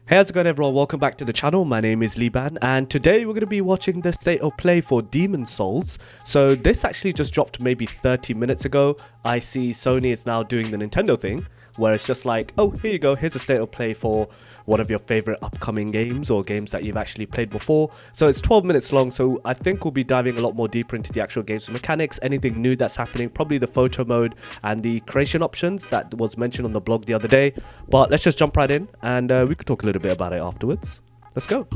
Hey, how's it going everyone? Welcome back to the channel. My name is Liban and today we're going to be watching the state of play for Demon's Souls. So this actually just dropped maybe 30 minutes ago. I see Sony is now doing the Nintendo thing where it's just like, oh, here you go, here's a state of play for one of your favorite upcoming games or games that you've actually played before. So it's 12 minutes long, so I think we'll be diving a lot more deeper into the actual game's mechanics, anything new that's happening, probably the photo mode and the creation options that was mentioned on the blog the other day. But let's just jump right in and we could talk a little bit about it afterwards. Let's go.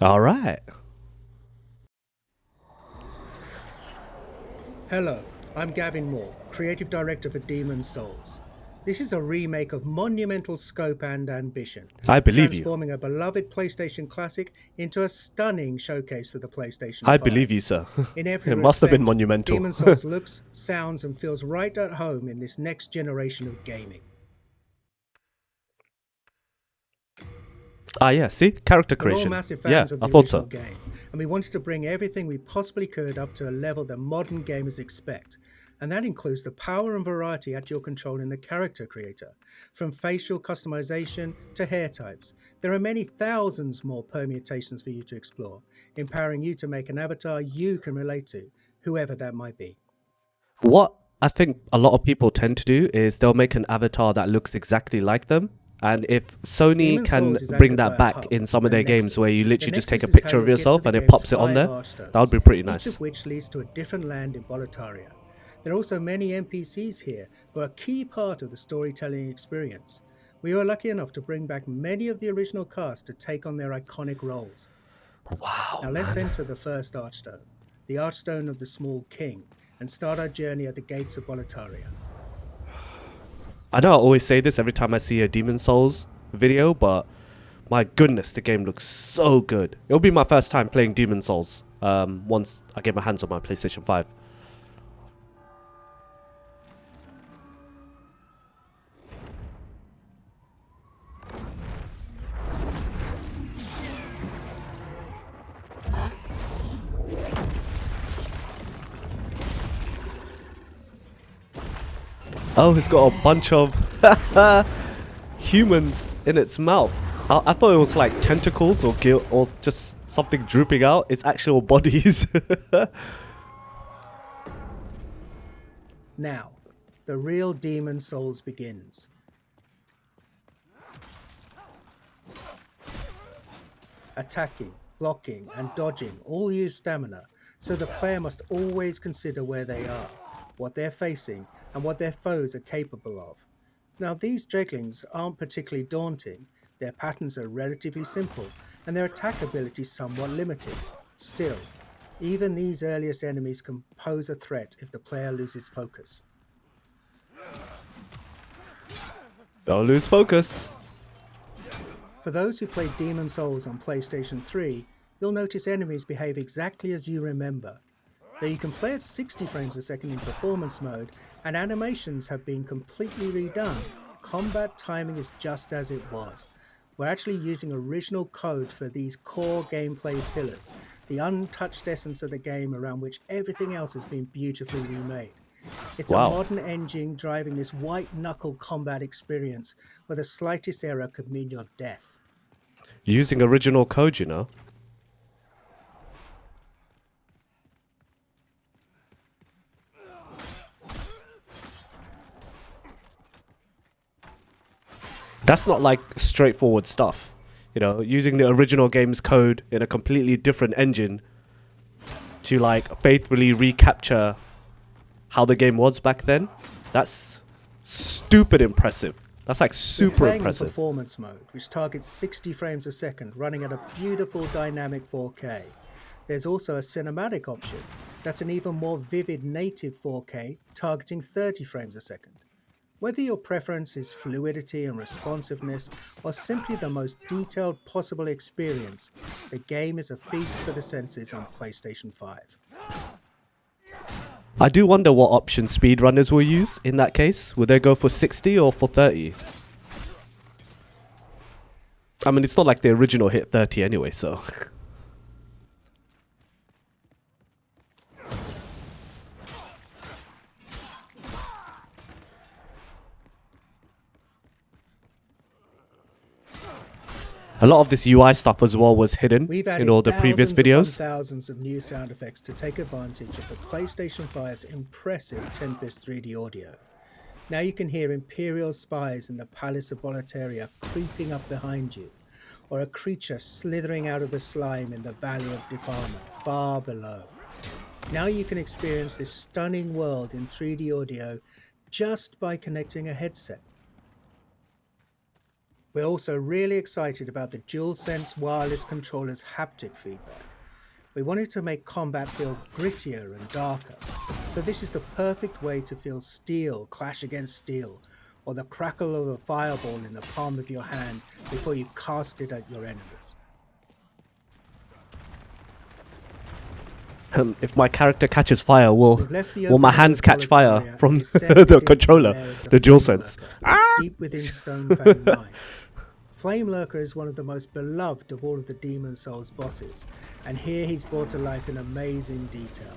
All right. Hello, I'm Gavin Moore, Creative Director for Demon's Souls. This is a remake of monumental scope and ambition, I believe you. transforming a beloved PlayStation classic into a stunning showcase for the PlayStation I 5. believe you, sir. In every It must have been respect, monumental. Demon's Souls looks, sounds, and feels right at home in this next generation of gaming. Ah, yeah, see? Character We're all creation. massive Yeah, fans of I the thought original so. game, and we wanted to bring everything we possibly could up to a level that modern gamers expect. And that includes the power and variety at your control in the character creator. From facial customization to hair types, there are many thousands more permutations for you to explore, empowering you to make an avatar you can relate to, whoever that might be. What I think a lot of people tend to do is they'll make an avatar that looks exactly like them. And if Sony Demon's can Souls is bring anchored by that a back hub, in some of a their games where nexus. you The literally just take a nexus is how picture of you'll get to yourself the and it game's pops it on 5 there, archstones, that would be pretty each nice. of which leads to a different land in Boletaria. There are also many NPCs here who are a key part of the storytelling experience. We were lucky enough to bring back many of the original cast to take on their iconic roles. Wow, Now let's man. enter the first Archstone, the Archstone of the Small King, and start our journey at the gates of Boletaria. I know I always say this every time I see a Demon Souls video, but my goodness, the game looks so good. It'll be my first time playing Demon Souls once I get my hands on my PlayStation 5. Oh, it's got a bunch of humans in its mouth. I thought it was like tentacles or or just something drooping out. It's actual bodies. Now, the real Demon Souls begins. Attacking, blocking, and dodging all use stamina, so the player must always consider where they are, what they're facing, and what their foes are capable of. Now, these dreglings aren't particularly daunting, their patterns are relatively simple, and their attack ability somewhat limited. Still, even these earliest enemies can pose a threat if the player loses focus. Don't lose focus. For those who played Demon's Souls on PlayStation 3, you'll notice enemies behave exactly as you remember. Though you can play at 60 frames a second in performance mode, and animations have been completely redone, combat timing is just as it was. We're actually using original code for these core gameplay pillars, the untouched essence of the game around which everything else has been beautifully remade. It's Wow. a modern engine driving this white-knuckle combat experience where the slightest error could mean your death. Using original code, you know. That's not like straightforward stuff. You know, using the original game's code in a completely different engine to like faithfully recapture how the game was back then. That's stupid impressive. That's like We're super playing in impressive. performance mode, which targets 60 frames a second, running at a beautiful dynamic 4K. There's also a cinematic option that's an even more vivid native 4K, targeting 30 frames a second. Whether your preference is fluidity and responsiveness, or simply the most detailed possible experience, the game is a feast for the senses on PlayStation 5. I do wonder what option speedrunners will use in that case. Will they go for 60 or for 30? I mean, it's not like the original hit 30 anyway, so. A lot of this UI stuff as well was hidden We've in added all the previous thousands upon videos. thousands of new sound effects to take advantage of the PlayStation 5's impressive Tempest 3D audio. Now you can hear Imperial spies in the Palace of Boletaria creeping up behind you, or a creature slithering out of the slime in the Valley of Defilement far below. Now you can experience this stunning world in 3D audio just by connecting a headset. We're also really excited about the DualSense wireless controller's haptic feedback. We wanted to make combat feel grittier and darker, so this is the perfect way to feel steel clash against steel, or the crackle of a fireball in the palm of your hand before you cast it at your enemies. If my character catches fire, will Left the my open hands world catch fire Boletaria from and descended the into controller, lair of the DualSense? Flamelurker, deep within Stonefang Mines. Flamelurker is one of the most beloved of all of the Demon Souls bosses, and here he's brought to life in amazing detail.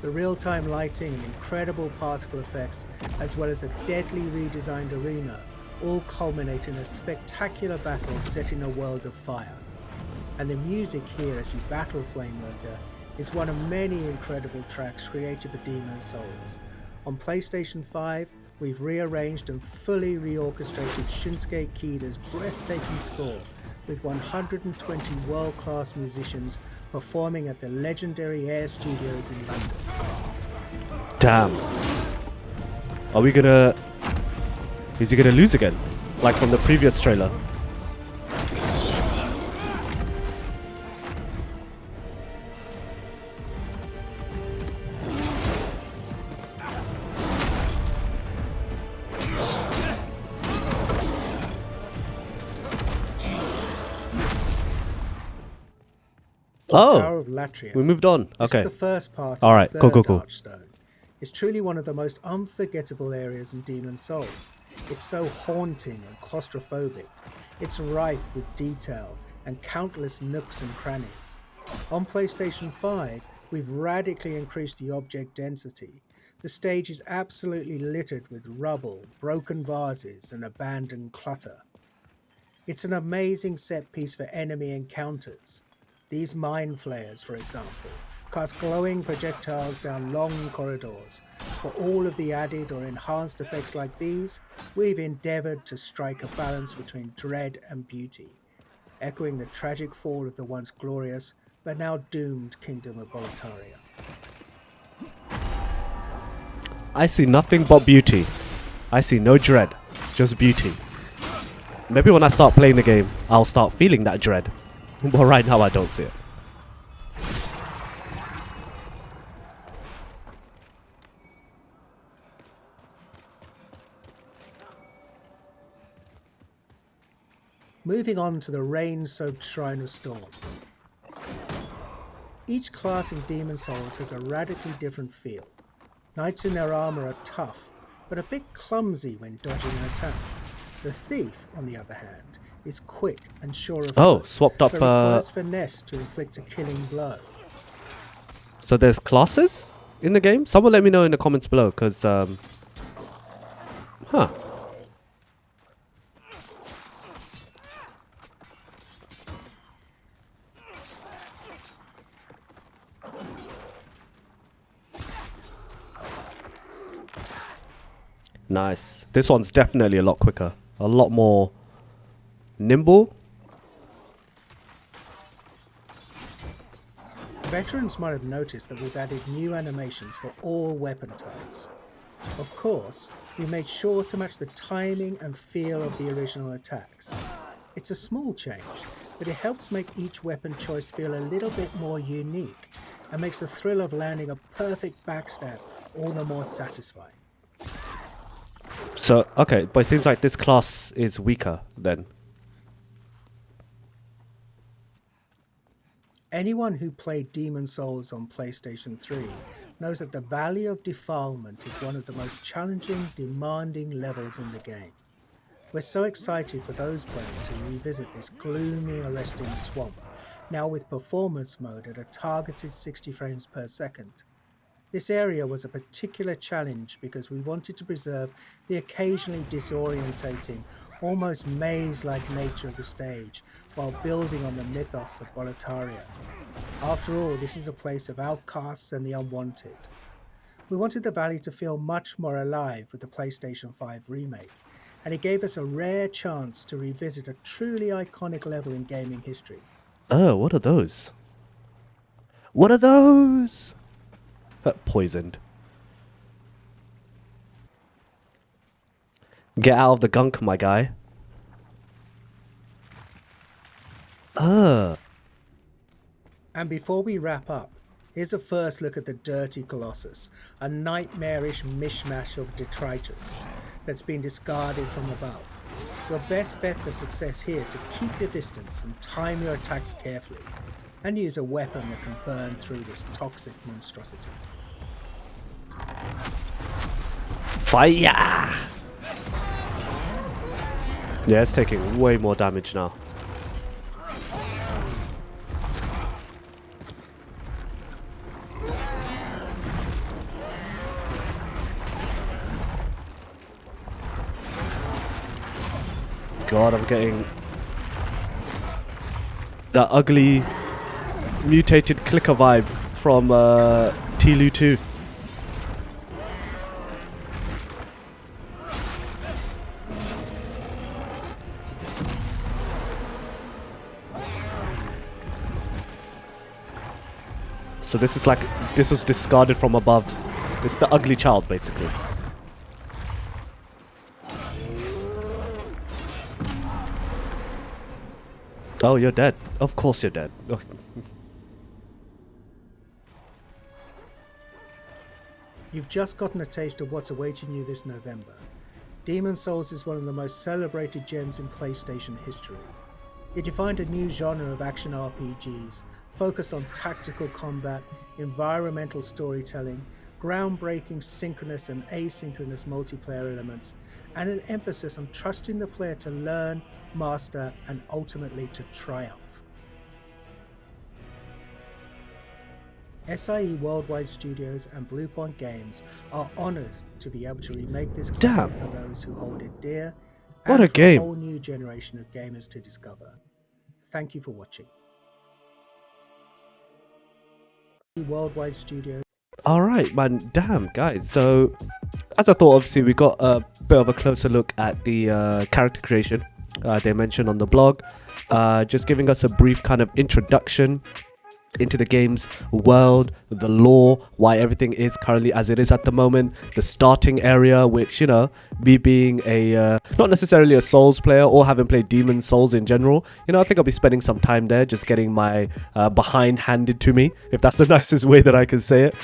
The real-time lighting and incredible particle effects, as well as a deadly redesigned arena, all culminate in a spectacular battle set in a world of fire. And the music here as you battle Flamelurker is one of many incredible tracks created for Demon Souls. On PlayStation 5, we've rearranged and fully reorchestrated Shinsuke Kida's breathtaking score with 120 world-class musicians performing at the legendary Air Studios in London. Damn. Are we gonna... Is he gonna lose again? Like from the previous trailer? Tower of Latria. We moved on. This Okay. is the first part All of right, the cool, third cool. Archstone. It's truly one of the most unforgettable areas in Demon Souls. It's so haunting and claustrophobic. It's rife with detail and countless nooks and crannies. On PlayStation 5, we've radically increased the object density. The stage is absolutely littered with rubble, broken vases, and abandoned clutter. It's an amazing set piece for enemy encounters. These mind flayers, for example, cast glowing projectiles down long corridors. For all of the added or enhanced effects like these, we've endeavoured to strike a balance between dread and beauty, echoing the tragic fall of the once glorious but now doomed Kingdom of Boletaria. I see nothing but beauty. I see no dread, just beauty. Maybe when I start playing the game, I'll start feeling that dread. But right now I don't see it. Moving on to the rain-soaked Shrine of Storms. Each class in Demon Souls has a radically different feel. Knights in their armor are tough, but a bit clumsy when dodging an attack. The Thief, on the other hand, is quick and sure of Oh, foot, swapped up. but requires finesse to inflict a killing blow. So there's classes in the game? Someone let me know in the comments below, because, huh. Nice. This one's definitely a lot quicker. A lot more nimble. Veterans might have noticed that we've added new animations for all weapon types. Of course, we made sure to match the timing and feel of the original attacks. It's a small change, but it helps make each weapon choice feel a little bit more unique and makes the thrill of landing a perfect backstab all the more satisfying. So, okay, but it seems like this class is weaker then. Anyone who played Demon Souls on PlayStation 3 knows that the Valley of Defilement is one of the most challenging, demanding levels in the game. We're so excited for those players to revisit this gloomy, arresting swamp, now with performance mode at a targeted 60 frames per second. This area was a particular challenge because we wanted to preserve the occasionally disorientating almost maze-like nature of the stage while building on the mythos of Boletaria. After all, this is a place of outcasts and the unwanted. We wanted the valley to feel much more alive with the PlayStation 5 remake, and it gave us a rare chance to revisit a truly iconic level in gaming history. Oh, what are those? What are those? Poisoned. Get out of the gunk, my guy. And before we wrap up, here's a first look at the Dirty Colossus, a nightmarish mishmash of detritus that's been discarded from above. Your best bet for success here is to keep your distance and time your attacks carefully, and use a weapon that can burn through this toxic monstrosity. Fire! Yeah, it's taking way more damage now. God, I'm getting that ugly mutated clicker vibe from T-Lu 2. So this is like, this was discarded from above. It's the ugly child, basically. Oh, you're dead. Of course you're dead. You've just gotten a taste of what's awaiting you this November. Demon's Souls is one of the most celebrated gems in PlayStation history. It defined a new genre of action RPGs, focused on tactical combat, environmental storytelling, groundbreaking synchronous and asynchronous multiplayer elements, and an emphasis on trusting the player to learn, master, and ultimately to triumph. SIE Worldwide Studios and Bluepoint Games are honored to be able to remake this classic for those who hold it dear, What and a for game. a whole new generation of gamers to discover. Thank you for watching. Worldwide Studios. Alright, man. Damn, guys. So, as I thought, obviously, we got a bit of a closer look at the character creation they mentioned on the blog. Just giving us a brief kind of introduction into the game's world, the lore, why everything is currently as it is at the moment, the starting area, which, you know, me being a not necessarily a Souls player or having played Demon's Souls in general, you know, I think I'll be spending some time there just getting my behind handed to me, if that's the nicest way that I can say it.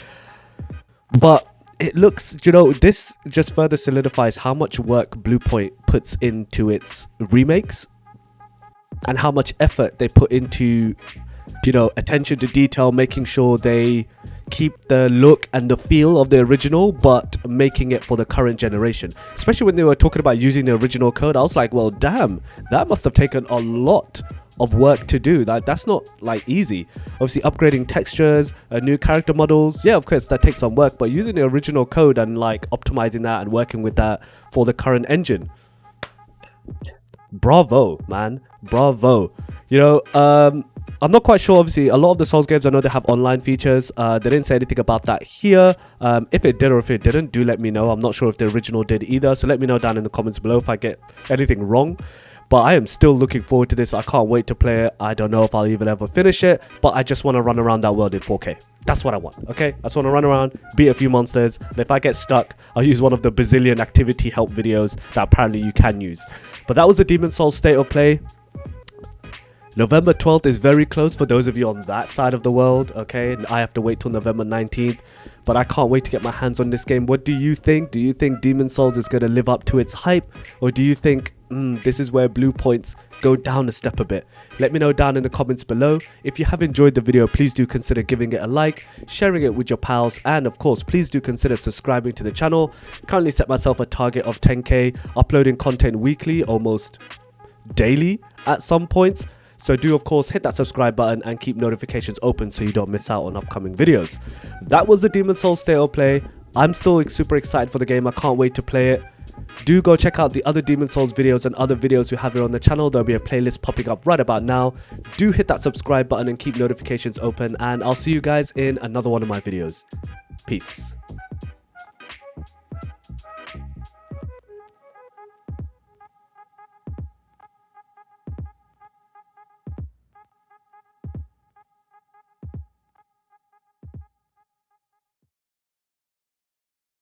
But it looks, you know, this just further solidifies how much work Bluepoint puts into its remakes and how much effort they put into, you know, attention to detail, making sure they keep the look and the feel of the original, but making it for the current generation. Especially when they were talking about using the original code, I was like, well, damn, that must have taken a lot of work to do. That's not like easy. Obviously upgrading textures, new character models, yeah, of course that takes some work, but using the original code and like optimizing that and working with that for the current engine, bravo, man, bravo. You know, I'm not quite sure. Obviously, a lot of the Souls games, I know they have online features. They didn't say anything about that here. If it did or if it didn't, do let me know. I'm not sure if the original did either. So let me know down in the comments below if I get anything wrong. But I am still looking forward to this. I can't wait to play it. I don't know if I'll even ever finish it, but I just want to run around that world in 4K. That's what I want, okay? I just want to run around, beat a few monsters, and if I get stuck, I'll use one of the bazillion activity help videos that apparently you can use. But that was the Demon's Souls State of Play. November 12th is very close for those of you on that side of the world, okay? I have to wait till November 19th, but I can't wait to get my hands on this game. What do you think? Do you think Demon's Souls is going to live up to its hype? Or do you think this is where Bluepoint's go down a step a bit? Let me know down in the comments below. If you have enjoyed the video, please do consider giving it a like, sharing it with your pals, and of course, please do consider subscribing to the channel. Currently set myself a target of 10k, uploading content weekly, almost daily at some points. So do, of course, hit that subscribe button and keep notifications open so you don't miss out on upcoming videos. That was the Demon's Souls State of Play. I'm still super excited for the game. I can't wait to play it. Do go check out the other Demon Souls videos and other videos we have here on the channel. There'll be a playlist popping up right about now. Do hit that subscribe button and keep notifications open, and I'll see you guys in another one of my videos. Peace.